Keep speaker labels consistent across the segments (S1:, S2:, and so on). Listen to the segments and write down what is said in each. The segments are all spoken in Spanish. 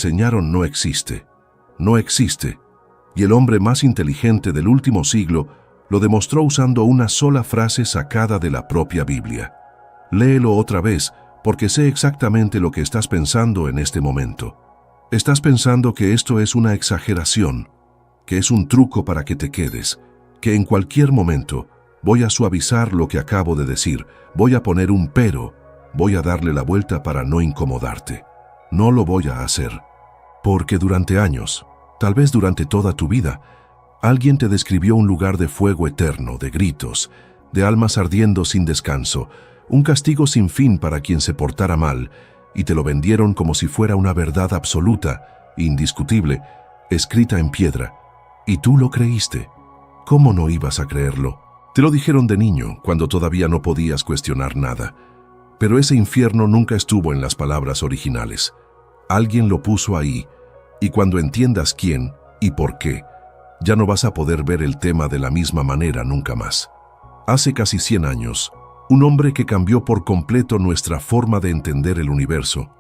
S1: enseñaron no existe. No existe. Y el hombre más inteligente del último siglo lo demostró usando una sola frase sacada de la propia Biblia. Léelo otra vez, porque sé exactamente lo que estás pensando en este momento. Estás pensando que esto es una exageración, que es un truco para que te quedes, que en cualquier momento voy a suavizar lo que acabo de decir, voy a poner un pero, voy a darle la vuelta para no incomodarte. No lo voy a hacer. Porque durante años, tal vez durante toda tu vida, alguien te describió un lugar de fuego eterno, de gritos, de almas ardiendo sin descanso, un castigo sin fin para quien se portara mal, y te lo vendieron como si fuera una verdad absoluta, indiscutible, escrita en piedra. Y tú lo creíste. ¿Cómo no ibas a creerlo? Te lo dijeron de niño, cuando todavía no podías cuestionar nada. Pero ese infierno nunca estuvo en las palabras originales. Alguien lo puso ahí, y cuando entiendas quién y por qué, ya no vas a poder ver el tema de la misma manera nunca más. Hace casi 100 años, un hombre que cambió por completo nuestra forma de entender el universo,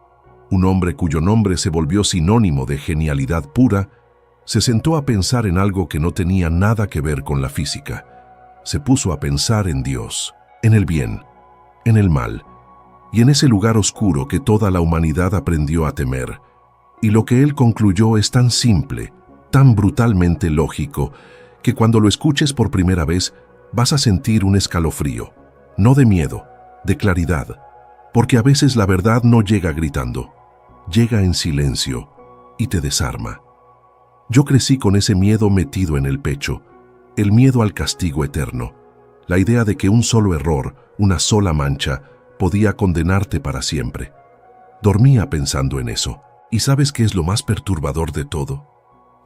S1: un hombre cuyo nombre se volvió sinónimo de genialidad pura, se sentó a pensar en algo que no tenía nada que ver con la física. Se puso a pensar en Dios, en el bien, en el mal, y en ese lugar oscuro que toda la humanidad aprendió a temer. Y lo que él concluyó es tan simple, tan brutalmente lógico, que cuando lo escuches por primera vez vas a sentir un escalofrío, no de miedo, de claridad, porque a veces la verdad no llega gritando, llega en silencio y te desarma. Yo crecí con ese miedo metido en el pecho, el miedo al castigo eterno, la idea de que un solo error, una sola mancha, podía condenarte para siempre. Dormía pensando en eso. ¿Y sabes qué es lo más perturbador de todo?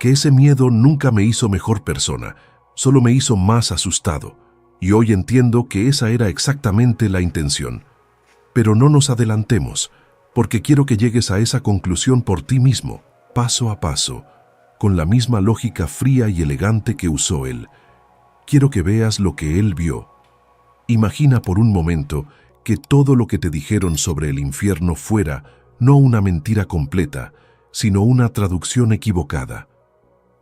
S1: Que ese miedo nunca me hizo mejor persona, solo me hizo más asustado. Y hoy entiendo que esa era exactamente la intención. Pero no nos adelantemos, porque quiero que llegues a esa conclusión por ti mismo, paso a paso, con la misma lógica fría y elegante que usó él. Quiero que veas lo que él vio. Imagina por un momento que todo lo que te dijeron sobre el infierno fuera no una mentira completa, sino una traducción equivocada,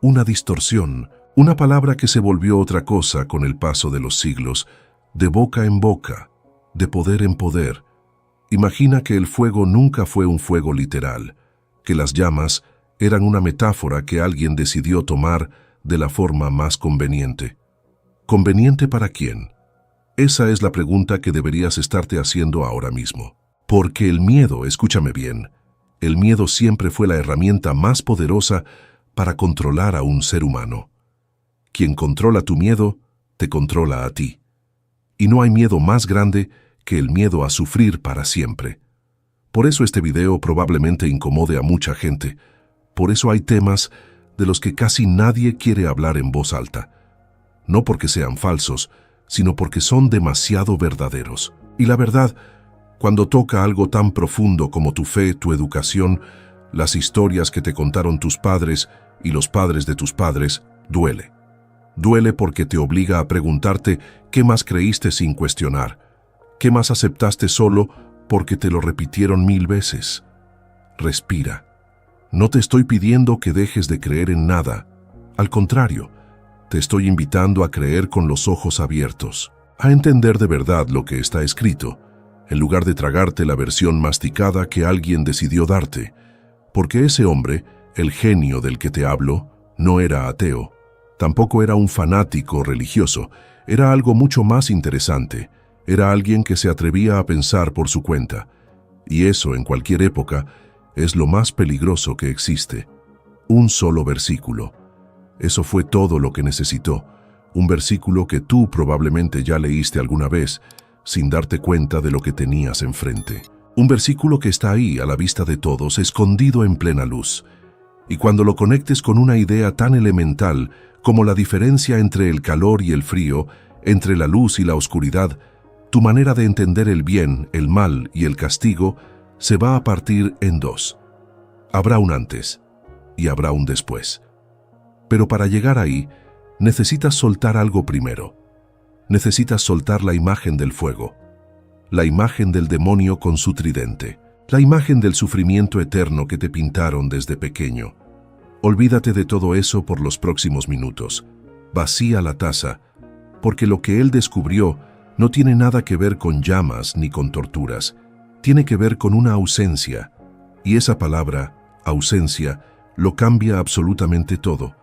S1: una distorsión, una palabra que se volvió otra cosa con el paso de los siglos, de boca en boca, de poder en poder. Imagina que el fuego nunca fue un fuego literal, que las llamas eran una metáfora que alguien decidió tomar de la forma más conveniente. ¿Conveniente para quién? Esa es la pregunta que deberías estarte haciendo ahora mismo. Porque el miedo, escúchame bien, el miedo siempre fue la herramienta más poderosa para controlar a un ser humano. Quien controla tu miedo, te controla a ti. Y no hay miedo más grande que el miedo a sufrir para siempre. Por eso este video probablemente incomode a mucha gente. Por eso hay temas de los que casi nadie quiere hablar en voz alta. No porque sean falsos, sino porque son demasiado verdaderos. Y la verdad, cuando toca algo tan profundo como tu fe, tu educación, las historias que te contaron tus padres y los padres de tus padres, duele. Duele porque te obliga a preguntarte qué más creíste sin cuestionar, qué más aceptaste solo porque te lo repitieron 1000 veces. Respira. No te estoy pidiendo que dejes de creer en nada. Al contrario, te estoy invitando a creer con los ojos abiertos, a entender de verdad lo que está escrito, en lugar de tragarte la versión masticada que alguien decidió darte, porque ese hombre, el genio del que te hablo, no era ateo, tampoco era un fanático religioso, era algo mucho más interesante, era alguien que se atrevía a pensar por su cuenta, y eso en cualquier época es lo más peligroso que existe. Un solo versículo. Eso fue todo lo que necesitó, un versículo que tú probablemente ya leíste alguna vez, sin darte cuenta de lo que tenías enfrente. Un versículo que está ahí, a la vista de todos, escondido en plena luz. Y cuando lo conectes con una idea tan elemental como la diferencia entre el calor y el frío, entre la luz y la oscuridad, tu manera de entender el bien, el mal y el castigo se va a partir en dos. Habrá un antes y habrá un después. Pero para llegar ahí, necesitas soltar algo primero. Necesitas soltar la imagen del fuego, la imagen del demonio con su tridente, la imagen del sufrimiento eterno que te pintaron desde pequeño. Olvídate de todo eso por los próximos minutos. Vacía la taza, porque lo que él descubrió no tiene nada que ver con llamas ni con torturas. Tiene que ver con una ausencia, y esa palabra, ausencia, lo cambia absolutamente todo.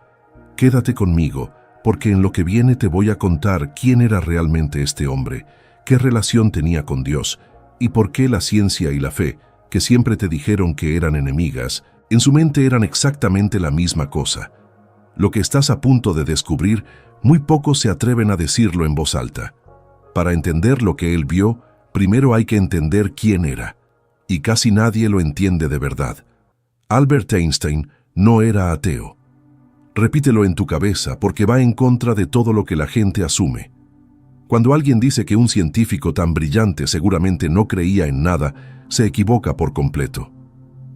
S1: Quédate conmigo, porque en lo que viene te voy a contar quién era realmente este hombre, qué relación tenía con Dios, y por qué la ciencia y la fe, que siempre te dijeron que eran enemigas, en su mente eran exactamente la misma cosa. Lo que estás a punto de descubrir, muy pocos se atreven a decirlo en voz alta. Para entender lo que él vio, primero hay que entender quién era, y casi nadie lo entiende de verdad. Albert Einstein no era ateo. Repítelo en tu cabeza porque va en contra de todo lo que la gente asume. Cuando alguien dice que un científico tan brillante seguramente no creía en nada, se equivoca por completo.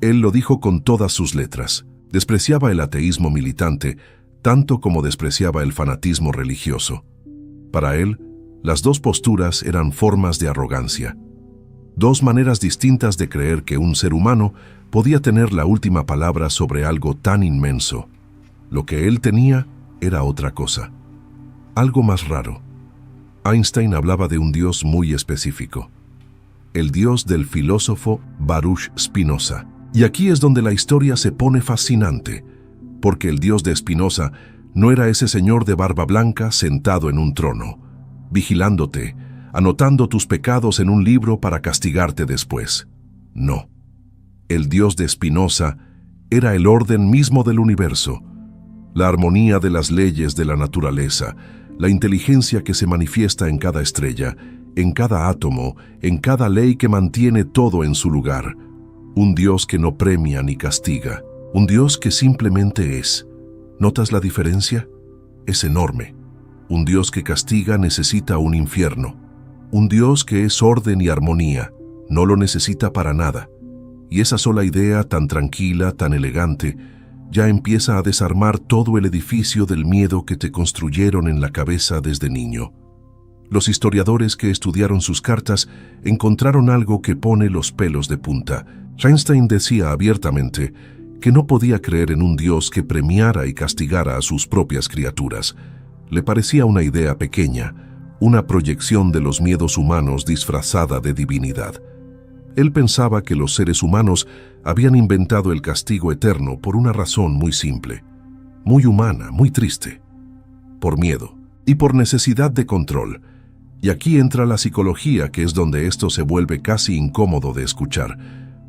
S1: Él lo dijo con todas sus letras. Despreciaba el ateísmo militante, tanto como despreciaba el fanatismo religioso. Para él, las dos posturas eran formas de arrogancia. Dos maneras distintas de creer que un ser humano podía tener la última palabra sobre algo tan inmenso. Lo que él tenía era otra cosa. Algo más raro. Einstein hablaba de un Dios muy específico. El Dios del filósofo Baruch Spinoza. Y aquí es donde la historia se pone fascinante, porque el Dios de Spinoza no era ese señor de barba blanca sentado en un trono, vigilándote, anotando tus pecados en un libro para castigarte después. No. El Dios de Spinoza era el orden mismo del universo, la armonía de las leyes de la naturaleza, la inteligencia que se manifiesta en cada estrella, en cada átomo, en cada ley que mantiene todo en su lugar. Un Dios que no premia ni castiga, un Dios que simplemente es. ¿Notas la diferencia? Es enorme. Un Dios que castiga necesita un infierno. Un Dios que es orden y armonía, no lo necesita para nada. Y esa sola idea tan tranquila, tan elegante, ya empieza a desarmar todo el edificio del miedo que te construyeron en la cabeza desde niño. Los historiadores que estudiaron sus cartas encontraron algo que pone los pelos de punta. Einstein decía abiertamente que no podía creer en un Dios que premiara y castigara a sus propias criaturas. Le parecía una idea pequeña, una proyección de los miedos humanos disfrazada de divinidad. Él pensaba que los seres humanos habían inventado el castigo eterno por una razón muy simple, muy humana, muy triste, por miedo y por necesidad de control. Y aquí entra la psicología, que es donde esto se vuelve casi incómodo de escuchar.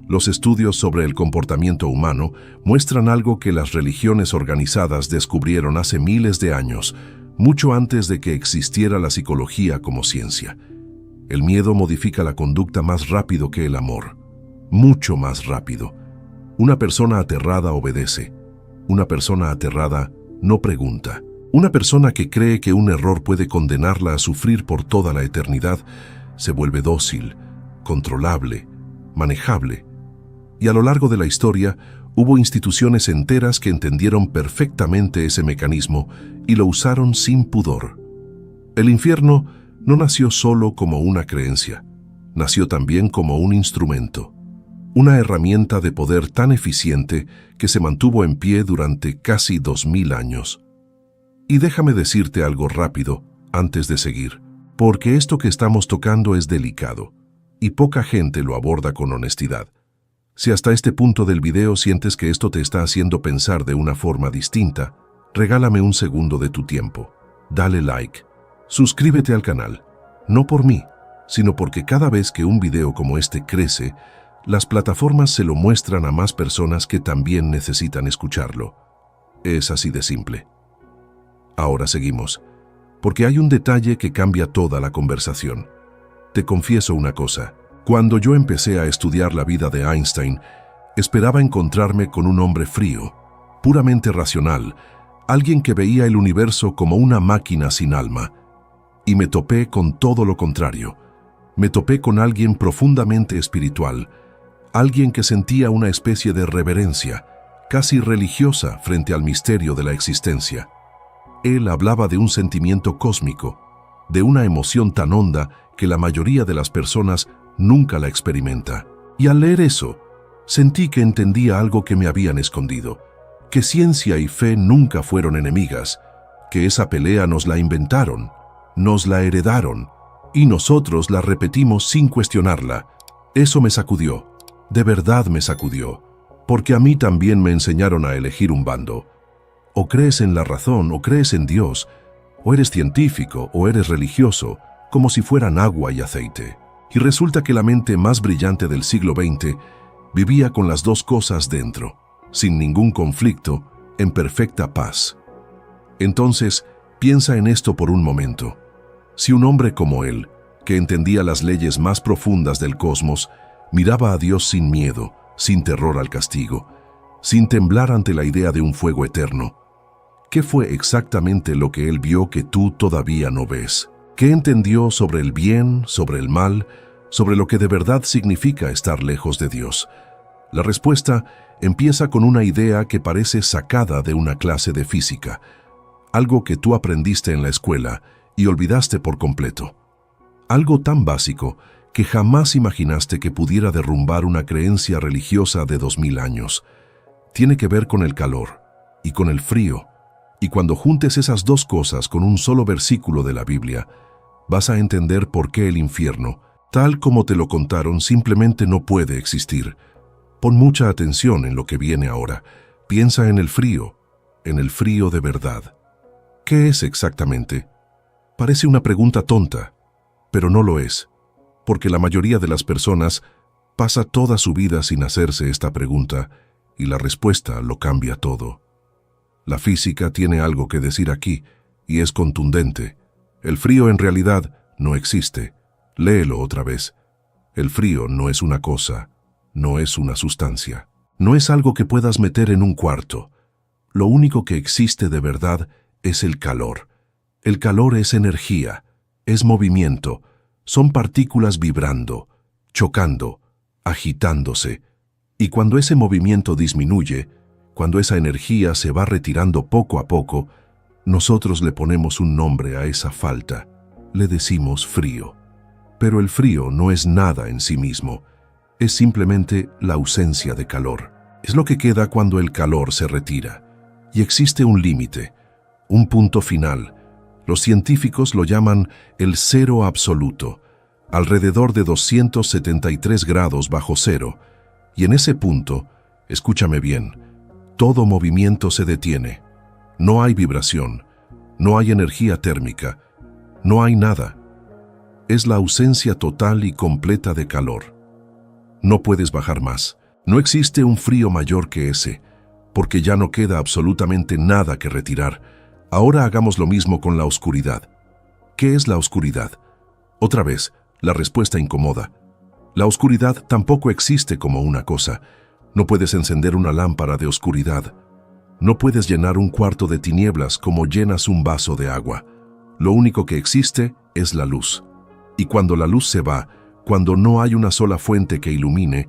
S1: Los estudios sobre el comportamiento humano muestran algo que las religiones organizadas descubrieron hace miles de años, mucho antes de que existiera la psicología como ciencia. El miedo modifica la conducta más rápido que el amor, mucho más rápido. Una persona aterrada obedece. Una persona aterrada no pregunta. Una persona que cree que un error puede condenarla a sufrir por toda la eternidad se vuelve dócil, controlable, manejable. Y a lo largo de la historia hubo instituciones enteras que entendieron perfectamente ese mecanismo y lo usaron sin pudor. El infierno no nació solo como una creencia, nació también como un instrumento, una herramienta de poder tan eficiente que se mantuvo en pie durante casi 2000 años. Y déjame decirte algo rápido antes de seguir, porque esto que estamos tocando es delicado y poca gente lo aborda con honestidad. Si hasta este punto del video sientes que esto te está haciendo pensar de una forma distinta, regálame un segundo de tu tiempo. Dale like. Suscríbete al canal. No por mí, sino porque cada vez que un video como este crece, las plataformas se lo muestran a más personas que también necesitan escucharlo. Es así de simple. Ahora seguimos, porque hay un detalle que cambia toda la conversación. Te confieso una cosa. Cuando yo empecé a estudiar la vida de Einstein, esperaba encontrarme con un hombre frío, puramente racional, alguien que veía el universo como una máquina sin alma. Y me topé con todo lo contrario. Me topé con alguien profundamente espiritual, alguien que sentía una especie de reverencia, casi religiosa, frente al misterio de la existencia. Él hablaba de un sentimiento cósmico, de una emoción tan honda que la mayoría de las personas nunca la experimenta. Y al leer eso, sentí que entendía algo que me habían escondido, que ciencia y fe nunca fueron enemigas, que esa pelea nos la inventaron, nos la heredaron, y nosotros la repetimos sin cuestionarla. Eso me sacudió, de verdad me sacudió, porque a mí también me enseñaron a elegir un bando. O crees en la razón, o crees en Dios, o eres científico, o eres religioso, como si fueran agua y aceite. Y resulta que la mente más brillante del siglo XX vivía con las dos cosas dentro, sin ningún conflicto, en perfecta paz. Entonces, piensa en esto por un momento. Si un hombre como él, que entendía las leyes más profundas del cosmos, miraba a Dios sin miedo, sin terror al castigo, sin temblar ante la idea de un fuego eterno, ¿qué fue exactamente lo que él vio que tú todavía no ves? ¿Qué entendió sobre el bien, sobre el mal, sobre lo que de verdad significa estar lejos de Dios? La respuesta empieza con una idea que parece sacada de una clase de física, algo que tú aprendiste en la escuela y olvidaste por completo. Algo tan básico que jamás imaginaste que pudiera derrumbar una creencia religiosa de 2000 años. Tiene que ver con el calor y con el frío. Y cuando juntes esas dos cosas con un solo versículo de la Biblia, vas a entender por qué el infierno, tal como te lo contaron, simplemente no puede existir. Pon mucha atención en lo que viene ahora. Piensa en el frío de verdad. ¿Qué es exactamente? Parece una pregunta tonta, pero no lo es, porque la mayoría de las personas pasa toda su vida sin hacerse esta pregunta y la respuesta lo cambia todo. La física tiene algo que decir aquí y es contundente. El frío en realidad no existe. Léelo otra vez. El frío no es una cosa, no es una sustancia. No es algo que puedas meter en un cuarto. Lo único que existe de verdad es el calor. El calor es energía, es movimiento, son partículas vibrando, chocando, agitándose. Y cuando ese movimiento disminuye, cuando esa energía se va retirando poco a poco, nosotros le ponemos un nombre a esa falta. Le decimos frío. Pero el frío no es nada en sí mismo. Es simplemente la ausencia de calor. Es lo que queda cuando el calor se retira. Y existe un límite, un punto final. Los científicos lo llaman el cero absoluto, alrededor de 273 grados bajo cero. Y en ese punto, escúchame bien, todo movimiento se detiene. No hay vibración, no hay energía térmica, no hay nada. Es la ausencia total y completa de calor. No puedes bajar más. No existe un frío mayor que ese, porque ya no queda absolutamente nada que retirar. Ahora hagamos lo mismo con la oscuridad. ¿Qué es la oscuridad? Otra vez, la respuesta incomoda. La oscuridad tampoco existe como una cosa. No puedes encender una lámpara de oscuridad. No puedes llenar un cuarto de tinieblas como llenas un vaso de agua. Lo único que existe es la luz. Y cuando la luz se va, cuando no hay una sola fuente que ilumine,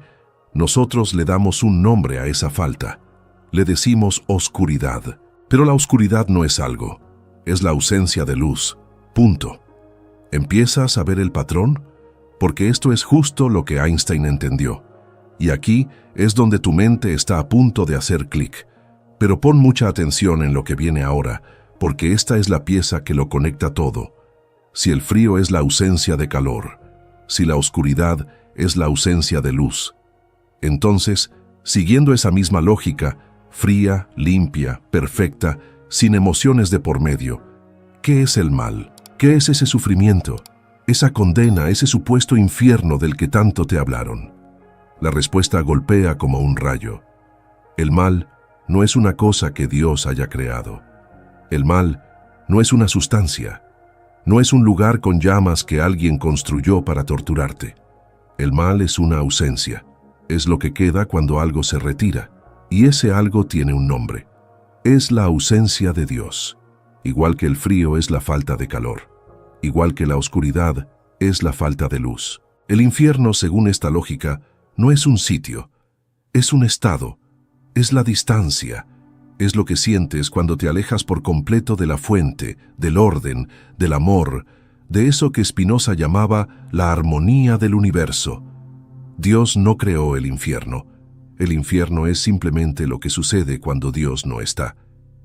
S1: nosotros le damos un nombre a esa falta. Le decimos oscuridad. Pero la oscuridad no es algo, es la ausencia de luz. Punto. ¿Empiezas a ver el patrón? Porque esto es justo lo que Einstein entendió. Y aquí es donde tu mente está a punto de hacer clic. Pero pon mucha atención en lo que viene ahora, porque esta es la pieza que lo conecta todo. Si el frío es la ausencia de calor, si la oscuridad es la ausencia de luz, entonces, siguiendo esa misma lógica, fría, limpia, perfecta, sin emociones de por medio, ¿qué es el mal? ¿Qué es ese sufrimiento? Esa condena, ese supuesto infierno del que tanto te hablaron. La respuesta golpea como un rayo. El mal no es una cosa que Dios haya creado. El mal no es una sustancia. No es un lugar con llamas que alguien construyó para torturarte. El mal es una ausencia. Es lo que queda cuando algo se retira. Y ese algo tiene un nombre. Es la ausencia de Dios. Igual que el frío es la falta de calor. Igual que la oscuridad es la falta de luz. El infierno, según esta lógica, no es un sitio. Es un estado. Es la distancia. Es lo que sientes cuando te alejas por completo de la fuente, del orden, del amor, de eso que Spinoza llamaba la armonía del universo. Dios no creó el infierno. El infierno es simplemente lo que sucede cuando Dios no está.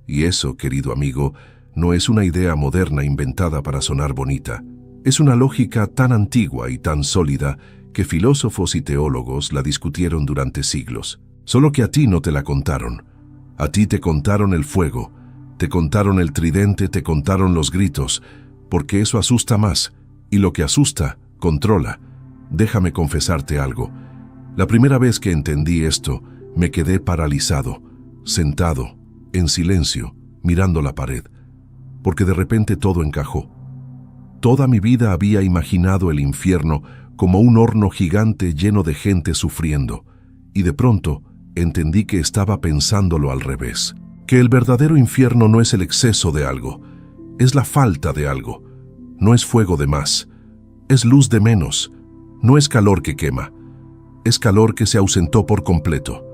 S1: Y eso, querido amigo, no es una idea moderna inventada para sonar bonita. Es una lógica tan antigua y tan sólida que filósofos y teólogos la discutieron durante siglos. Solo que a ti no te la contaron. A ti te contaron el fuego, te contaron el tridente, te contaron los gritos, porque eso asusta más, y lo que asusta, controla. Déjame confesarte algo. La primera vez que entendí esto, me quedé paralizado, sentado, en silencio, mirando la pared, porque de repente todo encajó. Toda mi vida había imaginado el infierno como un horno gigante lleno de gente sufriendo, y de pronto entendí que estaba pensándolo al revés, que el verdadero infierno no es el exceso de algo, es la falta de algo, no es fuego de más, es luz de menos, no es calor que quema, es calor que se ausentó por completo.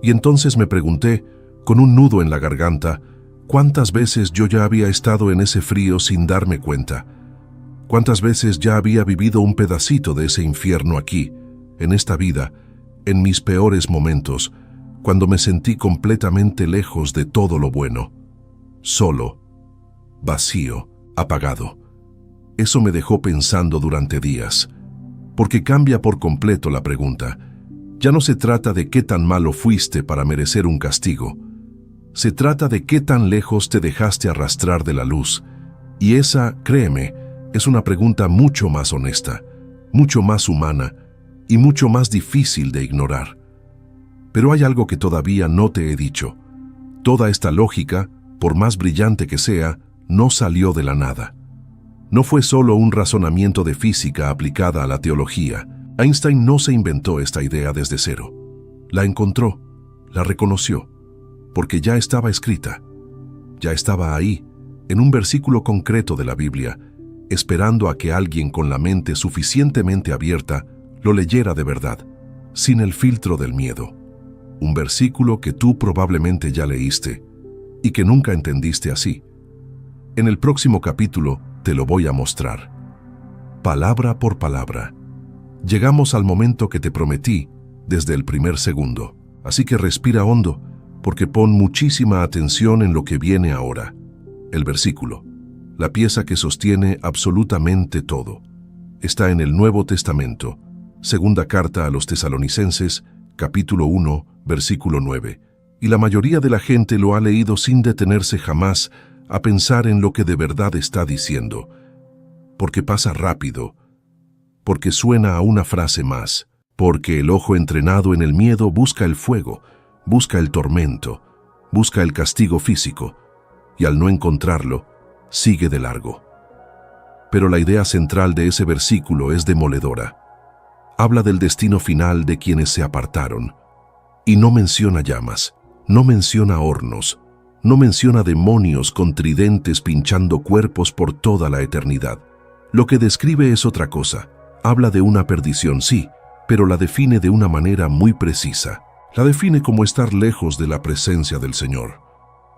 S1: Y entonces me pregunté, con un nudo en la garganta, ¿cuántas veces yo ya había estado en ese frío sin darme cuenta? ¿Cuántas veces ya había vivido un pedacito de ese infierno aquí, en esta vida, en mis peores momentos, cuando me sentí completamente lejos de todo lo bueno? Solo, vacío, apagado. Eso me dejó pensando durante días, porque cambia por completo la pregunta. Ya no se trata de qué tan malo fuiste para merecer un castigo. Se trata de qué tan lejos te dejaste arrastrar de la luz. Y esa, créeme, es una pregunta mucho más honesta, mucho más humana y mucho más difícil de ignorar. Pero hay algo que todavía no te he dicho. Toda esta lógica, por más brillante que sea, no salió de la nada. No fue solo un razonamiento de física aplicada a la teología. Einstein no se inventó esta idea desde cero. La encontró, la reconoció, porque ya estaba escrita. Ya estaba ahí, en un versículo concreto de la Biblia, esperando a que alguien con la mente suficientemente abierta lo leyera de verdad, sin el filtro del miedo. Un versículo que tú probablemente ya leíste y que nunca entendiste así. En el próximo capítulo te lo voy a mostrar. Palabra por palabra. Llegamos al momento que te prometí desde el primer segundo. Así que respira hondo, porque pon muchísima atención en lo que viene ahora. El versículo, la pieza que sostiene absolutamente todo, está en el Nuevo Testamento, segunda carta a los Tesalonicenses, capítulo 1, versículo 9, y la mayoría de la gente lo ha leído sin detenerse jamás a pensar en lo que de verdad está diciendo, porque pasa rápido, porque suena a una frase más, porque el ojo entrenado en el miedo busca el fuego, busca el tormento, busca el castigo físico, y al no encontrarlo, sigue de largo. Pero la idea central de ese versículo es demoledora. Habla del destino final de quienes se apartaron, y no menciona llamas, no menciona hornos, no menciona demonios con tridentes pinchando cuerpos por toda la eternidad. Lo que describe es otra cosa. Habla de una perdición, sí, pero la define de una manera muy precisa. La define como estar lejos de la presencia del Señor,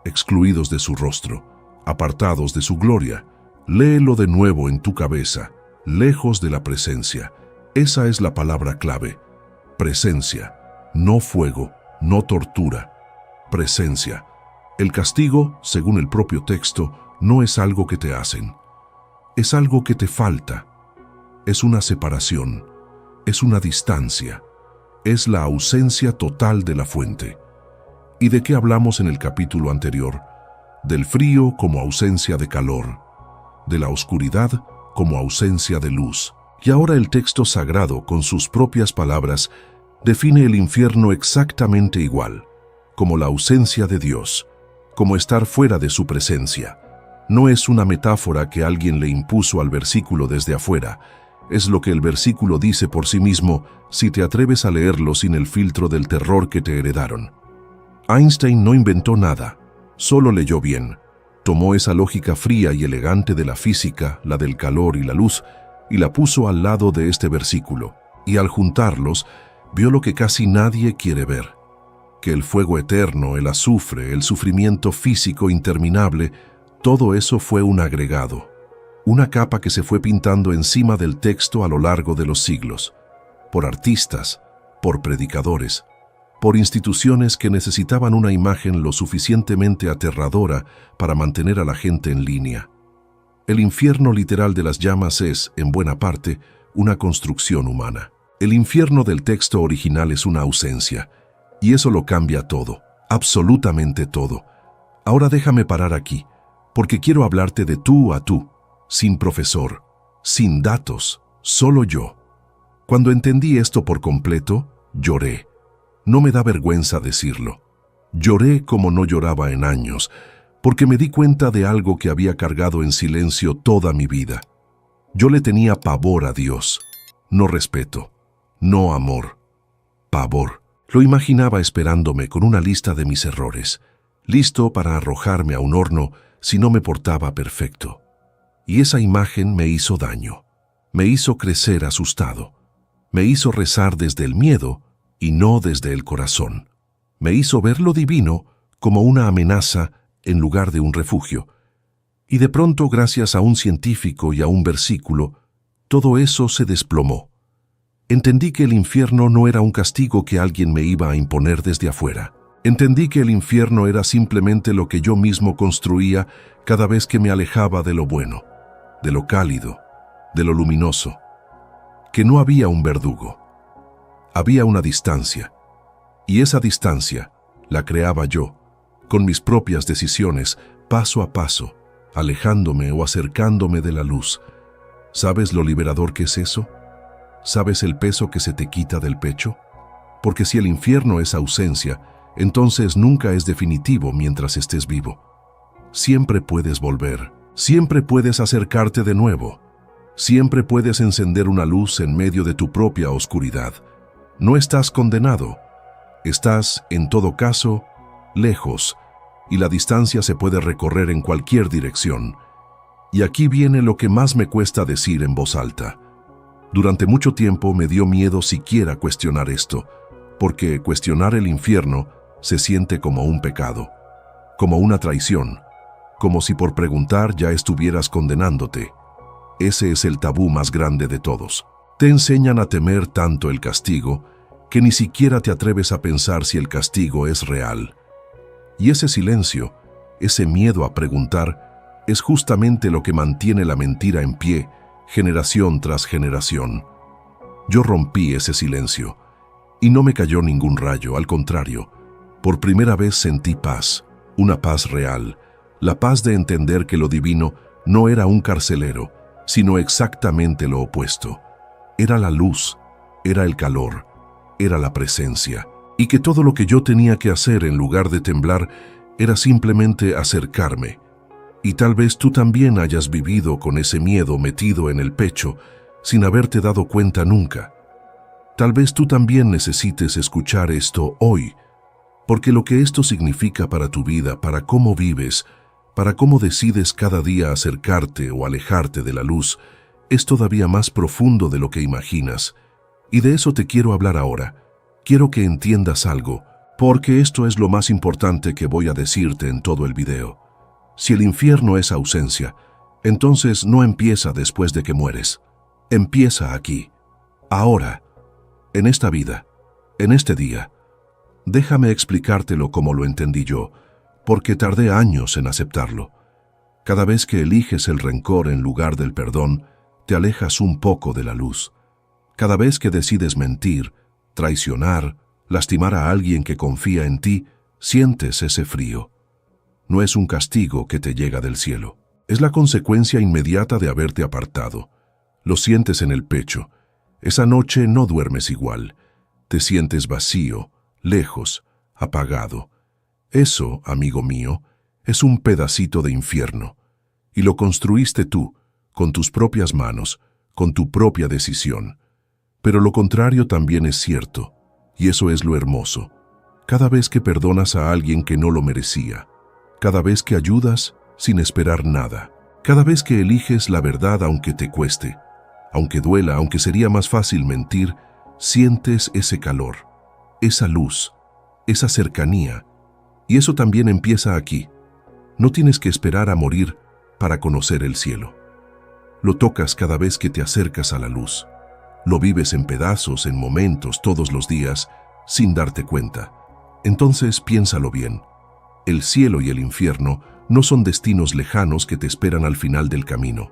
S1: excluidos de su rostro, apartados de su gloria. Léelo de nuevo en tu cabeza, lejos de la presencia. Esa es la palabra clave. Presencia, no fuego, no tortura. Presencia. El castigo, según el propio texto, no es algo que te hacen. Es algo que te falta. Es una separación. Es una distancia. Es la ausencia total de la fuente. ¿Y de qué hablamos en el capítulo anterior? Del frío como ausencia de calor, de la oscuridad como ausencia de luz. Y ahora el texto sagrado, con sus propias palabras, define el infierno exactamente igual, como la ausencia de Dios, como estar fuera de su presencia. No es una metáfora que alguien le impuso al versículo desde afuera, es lo que el versículo dice por sí mismo si te atreves a leerlo sin el filtro del terror que te heredaron. Einstein no inventó nada, solo leyó bien. Tomó esa lógica fría y elegante de la física, la del calor y la luz, y la puso al lado de este versículo, y al juntarlos, vio lo que casi nadie quiere ver, que el fuego eterno, el azufre, el sufrimiento físico interminable, todo eso fue un agregado, una capa que se fue pintando encima del texto a lo largo de los siglos. por artistas, por predicadores, por instituciones que necesitaban una imagen lo suficientemente aterradora para mantener a la gente en línea. El infierno literal de las llamas es, en buena parte, una construcción humana. El infierno del texto original es una ausencia, y eso lo cambia todo, absolutamente todo. Ahora déjame parar aquí, porque quiero hablarte de tú a tú, sin profesor, sin datos, solo yo. Cuando entendí esto por completo, lloré. No me da vergüenza decirlo. Lloré como no lloraba en años, porque me di cuenta de algo que había cargado en silencio toda mi vida. Yo le tenía pavor a Dios, no respeto, no amor, pavor. Lo imaginaba esperándome con una lista de mis errores, listo para arrojarme a un horno si no me portaba perfecto. Y esa imagen me hizo daño, me hizo crecer asustado, me hizo rezar desde el miedo y no desde el corazón. Me hizo ver lo divino como una amenaza en lugar de un refugio. Y de pronto, gracias a un científico y a un versículo, todo eso se desplomó. Entendí que el infierno no era un castigo que alguien me iba a imponer desde afuera. Entendí que el infierno era simplemente lo que yo mismo construía cada vez que me alejaba de lo bueno, de lo cálido, de lo luminoso. Que no había un verdugo. Había una distancia. Y esa distancia la creaba yo, con mis propias decisiones, paso a paso, alejándome o acercándome de la luz. ¿Sabes lo liberador que es eso? ¿Sabes el peso que se te quita del pecho? Porque si el infierno es ausencia, entonces nunca es definitivo mientras estés vivo. Siempre puedes volver, siempre puedes acercarte de nuevo, siempre puedes encender una luz en medio de tu propia oscuridad. No estás condenado, estás, en todo caso, lejos, y la distancia se puede recorrer en cualquier dirección. Y aquí viene lo que más me cuesta decir en voz alta. Durante mucho tiempo me dio miedo siquiera cuestionar esto, porque cuestionar el infierno se siente como un pecado, como una traición, como si por preguntar ya estuvieras condenándote. Ese es el tabú más grande de todos. Te enseñan a temer tanto el castigo que ni siquiera te atreves a pensar si el castigo es real. Y ese silencio, ese miedo a preguntar, es justamente lo que mantiene la mentira en pie, generación tras generación. Yo rompí ese silencio, y no me cayó ningún rayo, al contrario. Por primera vez sentí paz, una paz real, la paz de entender que lo divino no era un carcelero, sino exactamente lo opuesto. Era la luz, era el calor, era la presencia, y que todo lo que yo tenía que hacer en lugar de temblar era simplemente acercarme. Y tal vez tú también hayas vivido con ese miedo metido en el pecho sin haberte dado cuenta nunca. Tal vez tú también necesites escuchar esto hoy, porque lo que esto significa para tu vida, para cómo vives, para cómo decides cada día acercarte o alejarte de la luz, es todavía más profundo de lo que imaginas. Y de eso te quiero hablar ahora. Quiero que entiendas algo, porque esto es lo más importante que voy a decirte en todo el video. Si el infierno es ausencia, entonces no empieza después de que mueres. Empieza aquí, ahora, en esta vida, en este día. Déjame explicártelo como lo entendí yo, porque tardé años en aceptarlo. Cada vez que eliges el rencor en lugar del perdón, te alejas un poco de la luz. Cada vez que decides mentir, traicionar, lastimar a alguien que confía en ti, sientes ese frío. No es un castigo que te llega del cielo. Es la consecuencia inmediata de haberte apartado. Lo sientes en el pecho. Esa noche no duermes igual. Te sientes vacío, lejos, apagado. Eso, amigo mío, es un pedacito de infierno. Y lo construiste tú, con tus propias manos, con tu propia decisión. Pero lo contrario también es cierto, y eso es lo hermoso. Cada vez que perdonas a alguien que no lo merecía, cada vez que ayudas sin esperar nada, cada vez que eliges la verdad aunque te cueste, aunque duela, aunque sería más fácil mentir, sientes ese calor, esa luz, esa cercanía. Y eso también empieza aquí. No tienes que esperar a morir para conocer el cielo. Lo tocas cada vez que te acercas a la luz. Lo vives en pedazos, en momentos, todos los días, sin darte cuenta. Entonces piénsalo bien. El cielo y el infierno no son destinos lejanos que te esperan al final del camino.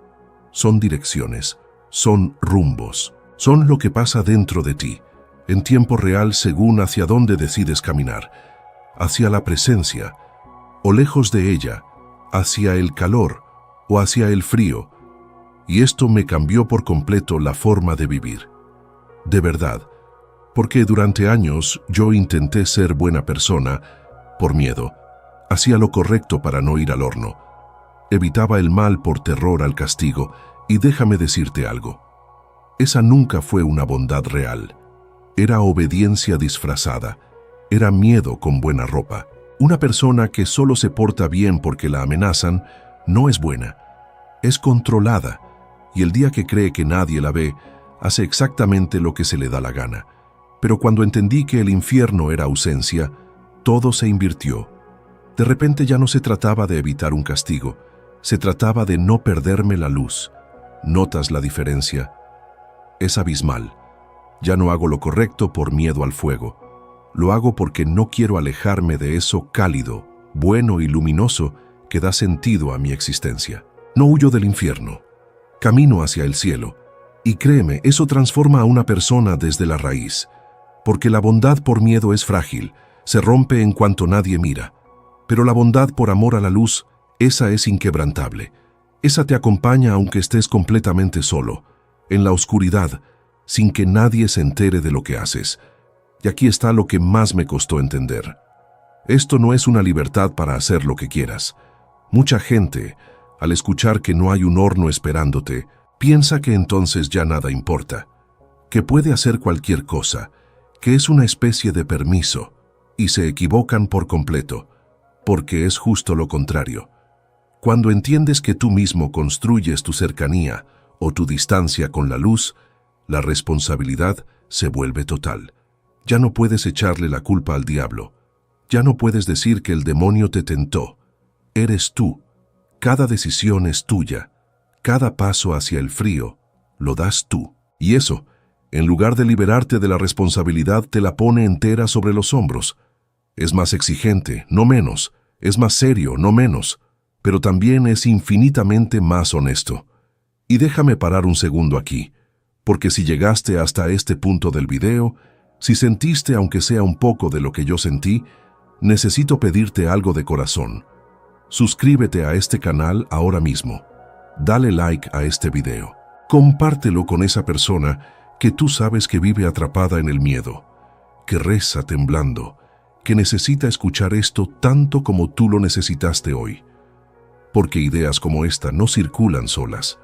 S1: Son direcciones, son rumbos, son lo que pasa dentro de ti, en tiempo real según hacia dónde decides caminar, hacia la presencia, o lejos de ella, hacia el calor o hacia el frío. Y esto me cambió por completo la forma de vivir. De verdad, porque durante años yo intenté ser buena persona por miedo. Hacía lo correcto para no ir al horno. Evitaba el mal por terror al castigo, y déjame decirte algo. Esa nunca fue una bondad real. Era obediencia disfrazada. Era miedo con buena ropa. Una persona que solo se porta bien porque la amenazan no es buena. Es controlada, y el día que cree que nadie la ve, hace exactamente lo que se le da la gana. Pero cuando entendí que el infierno era ausencia, todo se invirtió. De repente ya no se trataba de evitar un castigo, se trataba de no perderme la luz. ¿Notas la diferencia? Es abismal. Ya no hago lo correcto por miedo al fuego. Lo hago porque no quiero alejarme de eso cálido, bueno y luminoso que da sentido a mi existencia. No huyo del infierno. Camino hacia el cielo. Y créeme, eso transforma a una persona desde la raíz. Porque la bondad por miedo es frágil, se rompe en cuanto nadie mira. Pero la bondad por amor a la luz, esa es inquebrantable. Esa te acompaña aunque estés completamente solo, en la oscuridad, sin que nadie se entere de lo que haces. Y aquí está lo que más me costó entender. Esto no es una libertad para hacer lo que quieras. Mucha gente, al escuchar que no hay un horno esperándote, piensa que entonces ya nada importa, que puede hacer cualquier cosa, que es una especie de permiso, y se equivocan por completo, porque es justo lo contrario. Cuando entiendes que tú mismo construyes tu cercanía o tu distancia con la luz, la responsabilidad se vuelve total. Ya no puedes echarle la culpa al diablo. Ya no puedes decir que el demonio te tentó. Eres tú. Cada decisión es tuya. Cada paso hacia el frío lo das tú. Y eso, en lugar de liberarte de la responsabilidad, te la pone entera sobre los hombros. Es más exigente, no menos. Es más serio, no menos. Pero también es infinitamente más honesto. Y déjame parar un segundo aquí, porque si llegaste hasta este punto del video, si sentiste aunque sea un poco de lo que yo sentí, necesito pedirte algo de corazón. Suscríbete a este canal ahora mismo. Dale like a este video. Compártelo con esa persona que tú sabes que vive atrapada en el miedo, que reza temblando, que necesita escuchar esto tanto como tú lo necesitaste hoy. Porque ideas como esta no circulan solas.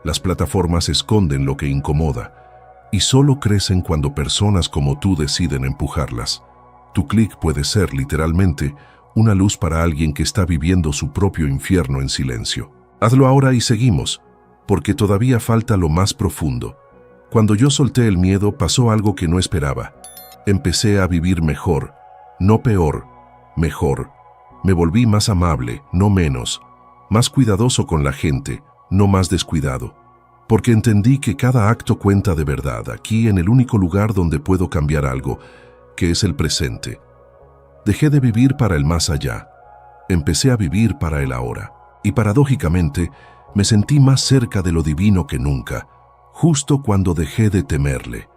S1: Las plataformas esconden lo que incomoda y solo crecen cuando personas como tú deciden empujarlas. Tu clic puede ser, literalmente, una luz para alguien que está viviendo su propio infierno en silencio. Hazlo ahora y seguimos, porque todavía falta lo más profundo. Cuando yo solté el miedo, pasó algo que no esperaba. Empecé a vivir mejor, no peor, mejor. Me volví más amable, no menos. Más cuidadoso con la gente, no más descuidado. Porque entendí que cada acto cuenta de verdad, aquí en el único lugar donde puedo cambiar algo, que es el presente. Dejé de vivir para el más allá. Empecé a vivir para el ahora. Y paradójicamente, me sentí más cerca de lo divino que nunca, justo cuando dejé de temerle.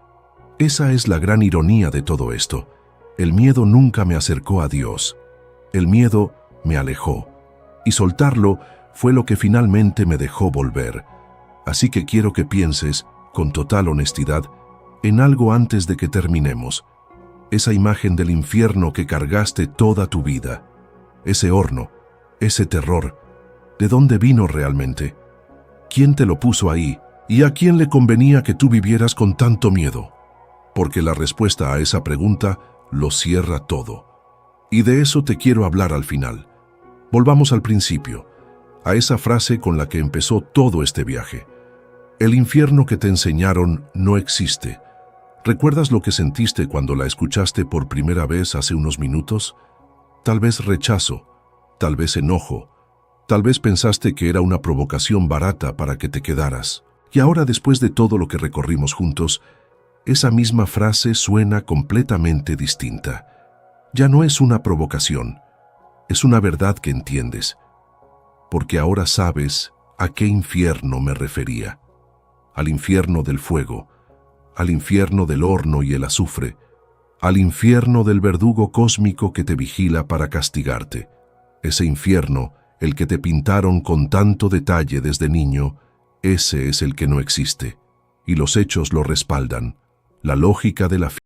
S1: Esa es la gran ironía de todo esto. El miedo nunca me acercó a Dios. El miedo me alejó. Y soltarlo fue lo que finalmente me dejó volver. Así que quiero que pienses, con total honestidad, en algo antes de que terminemos. Esa imagen del infierno que cargaste toda tu vida. Ese horno, ese terror. ¿De dónde vino realmente? ¿Quién te lo puso ahí? ¿Y a quién le convenía que tú vivieras con tanto miedo? Porque la respuesta a esa pregunta lo cierra todo. Y de eso te quiero hablar al final. Volvamos al principio, a esa frase con la que empezó todo este viaje. El infierno que te enseñaron no existe. ¿Recuerdas lo que sentiste cuando la escuchaste por primera vez hace unos minutos? Tal vez rechazo, tal vez enojo, tal vez pensaste que era una provocación barata para que te quedaras. Y ahora, después de todo lo que recorrimos juntos, esa misma frase suena completamente distinta. Ya no es una provocación, es una verdad que entiendes, porque ahora sabes a qué infierno me refería. Al infierno del fuego, al infierno del horno y el azufre, al infierno del verdugo cósmico que te vigila para castigarte. Ese infierno, el que te pintaron con tanto detalle desde niño, ese es el que no existe, y los hechos lo respaldan. La lógica de la